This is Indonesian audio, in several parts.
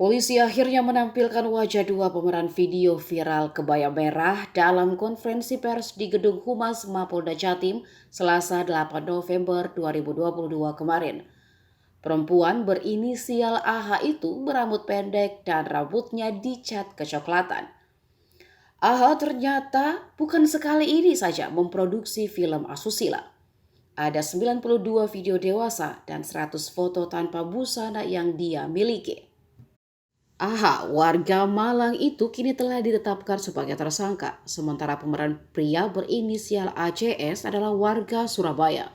Polisi akhirnya menampilkan wajah dua pemeran video viral kebaya merah dalam konferensi pers di Gedung Humas Mapolda Jatim Selasa 8 November 2022 kemarin. Perempuan berinisial AH itu berambut pendek dan rambutnya dicat kecoklatan. AH ternyata bukan sekali ini saja memproduksi film asusila. Ada 92 video dewasa dan 100 foto tanpa busana yang dia miliki. AH, warga Malang itu kini telah ditetapkan sebagai tersangka, sementara pemeran pria berinisial ACS adalah warga Surabaya.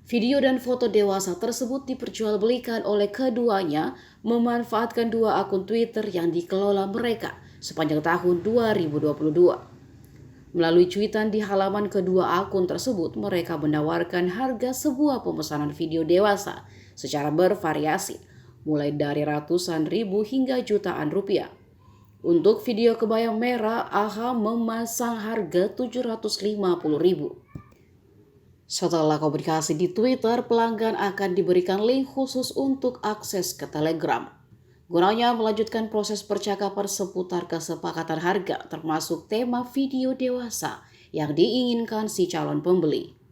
Video dan foto dewasa tersebut diperjualbelikan oleh keduanya memanfaatkan dua akun Twitter yang dikelola mereka sepanjang tahun 2022. Melalui cuitan di halaman kedua akun tersebut, mereka menawarkan harga sebuah pemesanan video dewasa secara bervariasi, mulai dari ratusan ribu hingga jutaan rupiah. Untuk video kebaya merah, AH memasang harga 750.000. Setelah komunikasi di Twitter, pelanggan akan diberikan link khusus untuk akses ke Telegram. Gunanya melanjutkan proses percakapan seputar kesepakatan harga termasuk tema video dewasa yang diinginkan si calon pembeli.